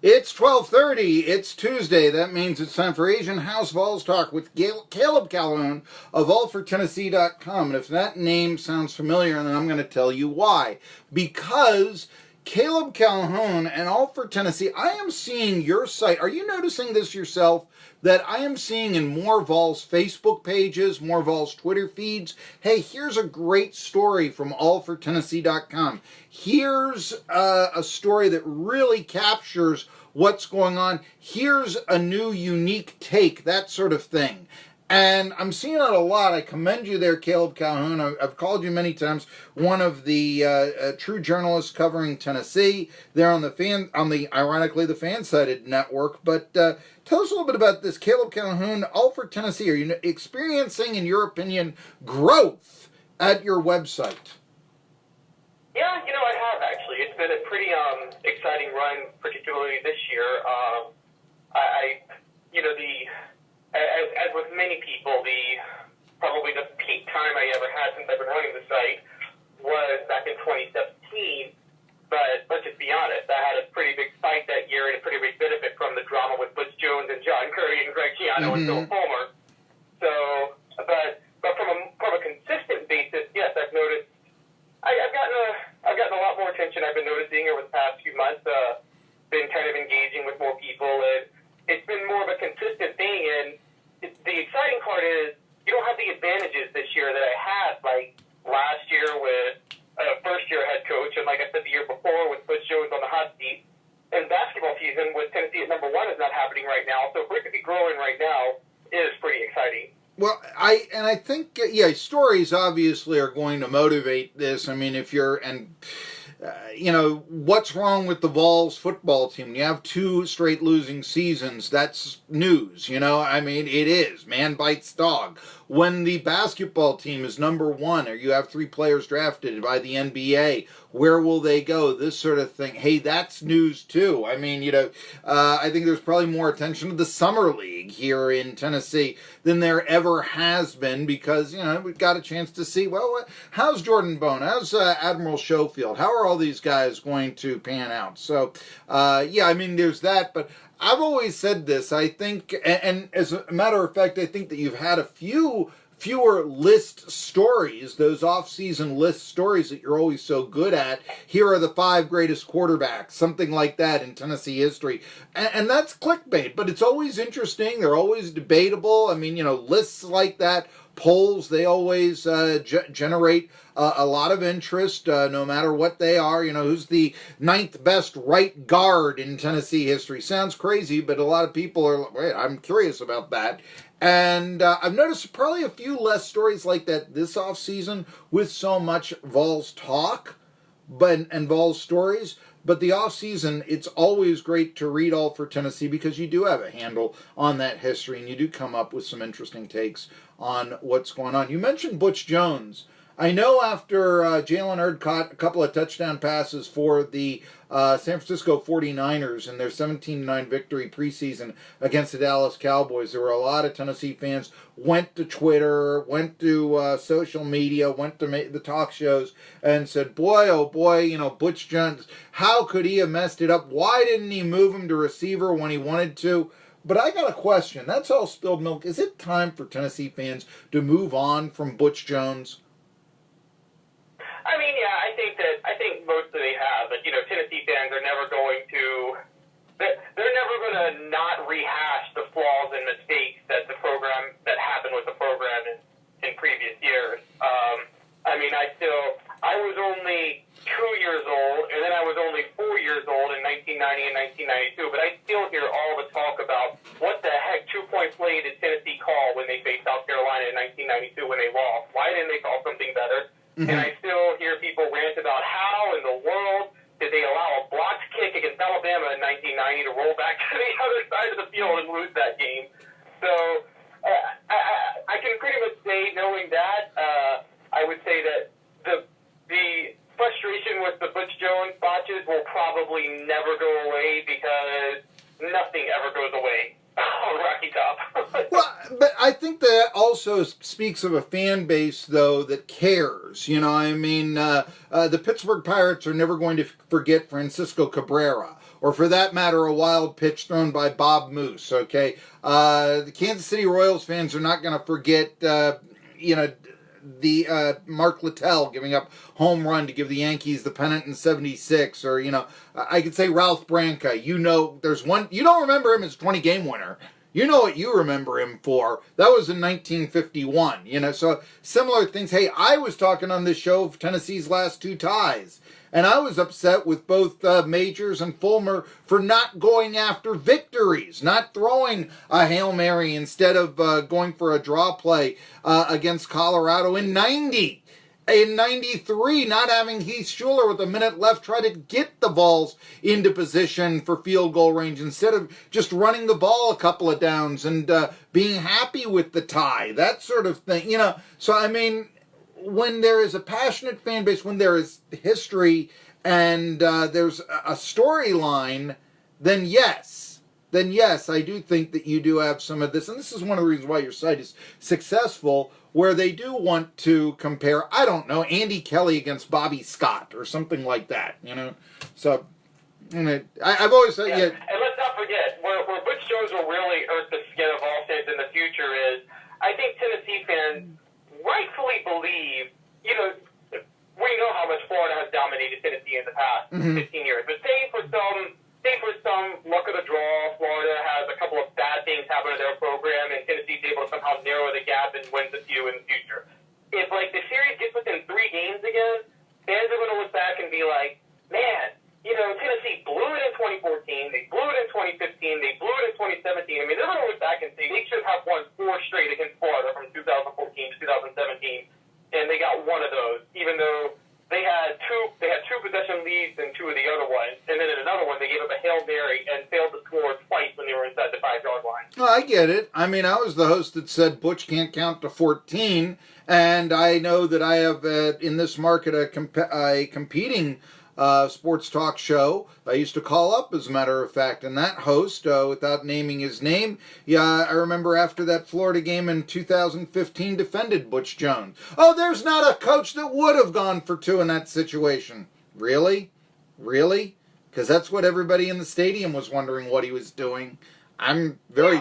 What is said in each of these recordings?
It's 12:30. It's Tuesday. That means it's time for Asian House Vols Talk with Caleb Calhoun of allfortennessee.com. And if that name sounds familiar, then I'm going to tell you why. Because Caleb Calhoun and All for Tennessee, I am seeing your site. Are you noticing this yourself? That I am seeing in more Vols Facebook pages, more Vols Twitter feeds. Hey, here's a great story from allfortennessee.com. Here's a story that really captures what's going on. Here's a new unique take, that sort of thing. And I'm seeing it a lot. I commend you there, Caleb Calhoun. I've called you many times one of the true journalists covering Tennessee. They're on ironically, the fan-sided network. But tell us a little bit about this, Caleb Calhoun, All for Tennessee. Are you experiencing, in your opinion, growth at your website? Yeah, I have actually. It's been a pretty exciting run, particularly this year. As with many people, probably the peak time I ever had since I've been running the site was back in 2017. But let's just be honest, I had a pretty big spike that year and a pretty big benefit from the drama with Butch Jones and John Curry and Greg Schiano and Phil Fulmer. So, but from a consistent basis, yes, I've noticed. I've gotten a lot more attention. I've been noticing over the past few months. Been kind of engaging with more people, and it's been more of a consistent thing. And the exciting part is you don't have the advantages this year that I had, like last year with first-year head coach, and like I said the year before with Butch Jones on the hot seat. And basketball season with Tennessee at number 1 is not happening right now. So for it to be growing right now is pretty exciting. Well, I think stories obviously are going to motivate this. I mean, what's wrong with the Vols football team? You have 2 straight losing seasons. That's news. I mean, it is. Man bites dog. When the basketball team is number 1, or you have 3 players drafted by the NBA, where will they go? This sort of thing. Hey, that's news too. I mean, I think there's probably more attention to the summer league here in Tennessee than there ever has been because, we've got a chance to see, well, how's Jordan Bone? How's Admiral Schofield? How are all these guys going to pan out? So, I mean, there's that, but I've always said this. I think, and as a matter of fact, I think that you've had a fewer list stories, those off-season list stories that you're always so good at. Here are the 5 greatest quarterbacks, something like that in Tennessee history. And that's clickbait, but it's always interesting. They're always debatable. I mean, lists like that, polls, they always generate a lot of interest, no matter what they are. Who's the 9th best right guard in Tennessee history? Sounds crazy, but a lot of people are, wait, I'm curious about that. And I've noticed probably a few less stories like that this offseason with so much Vols talk and Vols stories. But the offseason, it's always great to read All for Tennessee because you do have a handle on that history and you do come up with some interesting takes on what's going on. You mentioned Butch Jones. I know after Jalen Hurd caught a couple of touchdown passes for the San Francisco 49ers in their 17-9 victory preseason against the Dallas Cowboys, there were a lot of Tennessee fans went to Twitter, went to social media, went to the talk shows and said, boy, oh boy, Butch Jones, how could he have messed it up? Why didn't he move him to receiver when he wanted to? But I got a question. That's all spilled milk. Is it time for Tennessee fans to move on from Butch Jones? I mean, yeah, I think mostly they have, but Tennessee fans are never going to. They're never going to not rehash the flaws and mistakes that happened with the program in previous years. I mean, I was only 2 years old, and then I was only 4 years old in 1990 and 1992. But I still hear all the talk about what the heck 2-point play did Tennessee call when they faced South Carolina in 1992 when they lost? Why didn't they call something better? Mm-hmm. And I still hear people rant about how in the world did they allow a blocked kick against Alabama in 1990 to roll back to the other side of the field and lose that game. So I can pretty much say, knowing that, I would say that the frustration with the Butch Jones botches will probably never go away because nothing ever goes away on Rocky Top. Well, but I think that also speaks of a fan base, though, that cares. I mean, the Pittsburgh Pirates are never going to forget Francisco Cabrera. or for that matter, a wild pitch thrown by Bob Moose, okay? The Kansas City Royals fans are not going to forget, Mark Littell giving up home run to give the Yankees the pennant in '76, or I could say Ralph Branca. There's one you don't remember him as 20-game winner. You know what you remember him for. That was in 1951. So similar things. Hey, I was talking on this show of Tennessee's last 2 ties. And I was upset with both Majors and Fulmer for not going after victories, not throwing a Hail Mary instead of going for a draw play against Colorado in '90. In '93, not having Heath Schuler with a minute left try to get the Vols into position for field goal range instead of just running the ball a couple of downs and being happy with the tie, that sort of thing. So I mean, when there is a passionate fan base, when there is history and there's a storyline, then yes, I do think that you do have some of this. And this is one of the reasons why your site is successful, where they do want to compare, I don't know, Andy Kelly against Bobby Scott or something like that, So, I've always said, yeah. And let's not forget, where Butch Jones will really hurt the skin of all fans in the future is, I think Tennessee fans rightfully believe, we know how much Florida has dominated Tennessee in the past 15 years. But say for some luck of the draw, Florida has a couple of bad things happen to their program, and Tennessee's able to somehow narrow the gap and wins a few in the future. If the series gets within 3 games again, fans are going to look back and be like, man, Tennessee blew it in 2014, they blew it in 2015, they blew it in 2017. I mean, they're going to look back and say they should have won 4 straight against Florida from 2014 to 2017, and they got one of those, even though they had two possession leads in 2 of the other ones, and then in another one they gave up a Hail Mary and failed to score twice when they were inside the 5-yard line. Well, I get it. I mean, I was the host that said Butch can't count to 14, and I know that I have in this market a competing sports talk show I used to call up, as a matter of fact, and that host, without naming his name, I remember after that Florida game in 2015 defended Butch Jones. Oh, there's not a coach that would have gone for 2 in that situation. Really? Because that's what everybody in the stadium was wondering what he was doing. I'm very,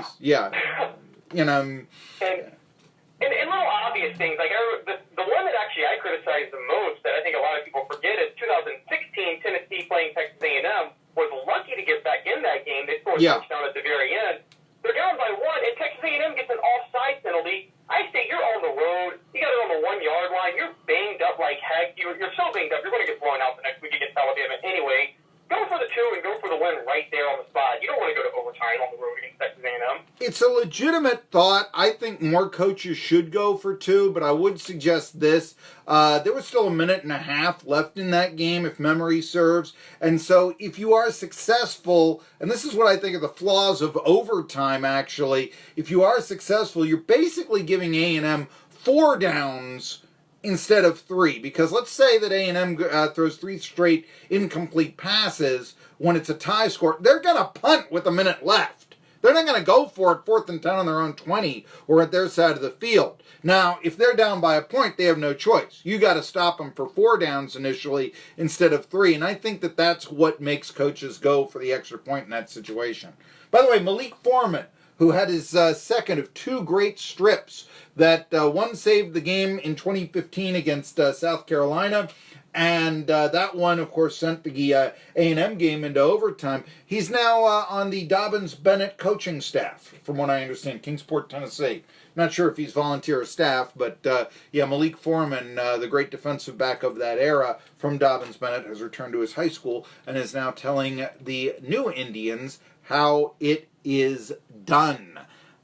And little obvious things, like the one that actually I criticized the most, that I think a lot of people forget, is 2016 Tennessee playing Texas A&M was lucky to get back in that game. They scored a touchdown at the very end. They're down by 1, and Texas A&M gets an offside penalty. I say you're on the road. You got it on the 1-yard line. You're banged up like heck. You're so banged up. You're going to get blown out the next week against Alabama anyway. Go for the 2 and go for the win right there on the spot. You don't want to go to overtime on the road against Texas A&M. It's a legitimate thought. I think more coaches should go for 2, but I would suggest this. There was still a minute and a half left in that game, if memory serves. And so if you are successful, and this is what I think are the flaws of overtime, actually, if you are successful, you're basically giving A&M 4 downs instead of 3, because let's say that A&M throws 3 straight incomplete passes when it's a tie score. They're going to punt with a minute left. They're not going to go for it 4th and 10 on their own 20 or at their side of the field. Now, if they're down by a point, they have no choice. You got to stop them for 4 downs initially instead of 3, and I think that that's what makes coaches go for the extra point in that situation. By the way, Malik Foreman, who had his second of 2 great strips, that one saved the game in 2015 against South Carolina, and that one, of course, sent the A&M game into overtime. He's now on the Dobbins-Bennett coaching staff, from what I understand, Kingsport, Tennessee. Not sure if he's volunteer or staff, but Malik Foreman, the great defensive back of that era from Dobbins-Bennett, has returned to his high school and is now telling the new Indians how it is done.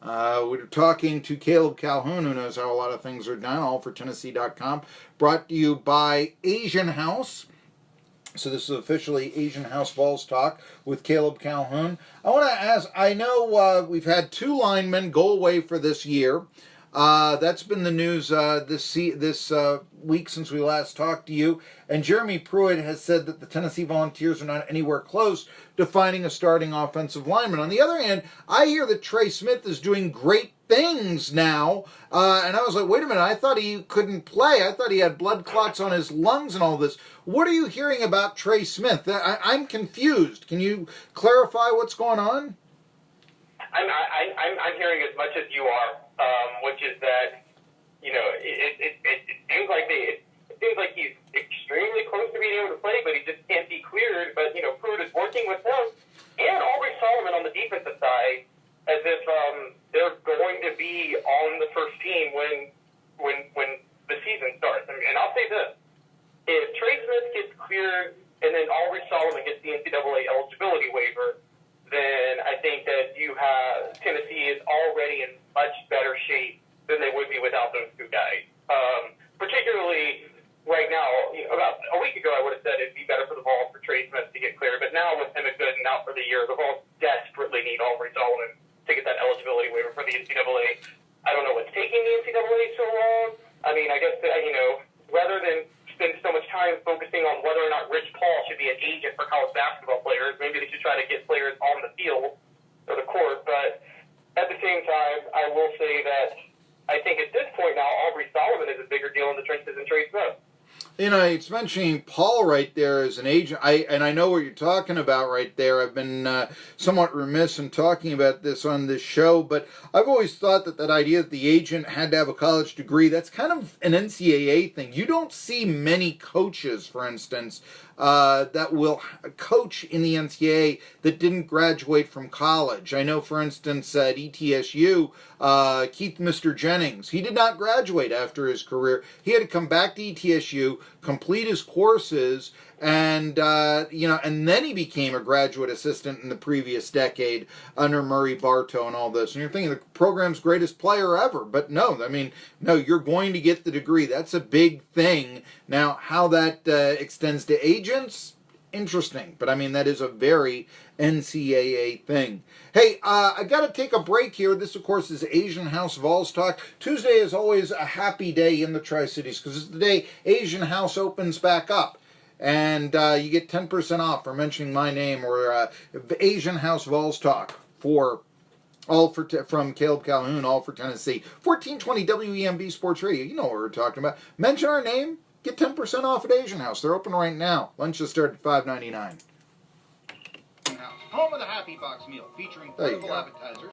We're talking to Caleb Calhoun, who knows how a lot of things are done, all for Tennessee.com. Brought to you by Asian House. So this is officially Asian House Vols Talk with Caleb Calhoun. I want to ask, I know we've had 2 linemen go away for this year. That's been the news this week since we last talked to you. And Jeremy Pruitt has said that the Tennessee Volunteers are not anywhere close to finding a starting offensive lineman. On the other hand, I hear that Trey Smith is doing great things now. And I was like, wait a minute, I thought he couldn't play. I thought he had blood clots on his lungs and all this. What are you hearing about Trey Smith? I'm confused. Can you clarify what's going on? I'm hearing as much as you are, which is that, it seems like he's extremely close to being able to play, but he just can't be cleared. But Pruitt is working with him and Aubrey Solomon on the defensive side as if they're going to be on the first team when the season starts. And I'll say this: if Trey Smith gets cleared and then Aubrey Solomon gets the NCAA eligibility waiver, then I think that Tennessee is already in much better shape than they would be without those two guys. Particularly right now, about a week ago, I would have said it'd be better for the Vols for Trey Smith to get cleared. But now with him good and out for the year, the Vols desperately need Aubrey Solomon to get that eligibility waiver for the NCAA. I don't know what's taking the NCAA so long. I mean, I guess, rather than spend so much time focusing on whether or not Rich Paul should be an agent for college basketball players, maybe they should try to get players on the field or the court. But at the same time, I will say that I think at this point now, Aubrey Solomon is a bigger deal in the trenches than Trey Smith. It's mentioning Paul right there as an agent. I know what you're talking about right there. I've been somewhat remiss in talking about this on this show, but I've always thought that idea that the agent had to have a college degree, that's kind of an NCAA thing. You don't see many coaches, for instance, that will coach in the NCAA that didn't graduate from college. I know, for instance, at ETSU, Keith Mr. Jennings, he did not graduate after his career. He had to come back to ETSU, complete his courses, and and then he became a graduate assistant in the previous decade under Murray Bartow and all this. And you're thinking the program's greatest player ever, but no, you're going to get the degree. That's a big thing. Now, how that extends to agents, interesting, but that is a very NCAA thing. Hey, I got to take a break here. This, of course, is Asian House Vols Talk. Tuesday is always a happy day in the Tri-Cities because it's the day Asian House opens back up. And you get 10% off for mentioning my name or Asian House Vols Talk from Caleb Calhoun, all for Tennessee. 1420 WEMB Sports Radio. You know what we're talking about. Mention our name, get 10% off at Asian House. They're open right now. Lunches start at $5.99. Home of the Happy Box meal featuring portable appetizers.